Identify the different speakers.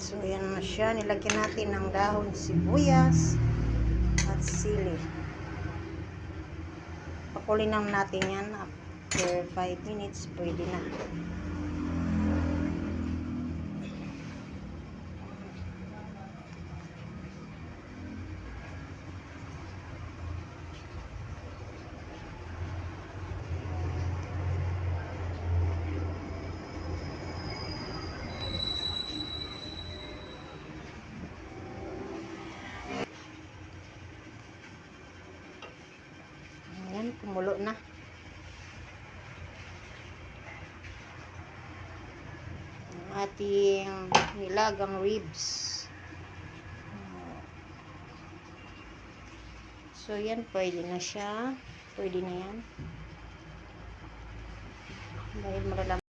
Speaker 1: So, yan na siya. Nilagyan natin ng dahon sibuyas at sili. Pakulin lang natin yan. After 5 minutes, pwede na. Ayan, kumulo na. Ang ating nilagang ribs. So, yan, pwede na siya. Pwede na yan. Dahil malalang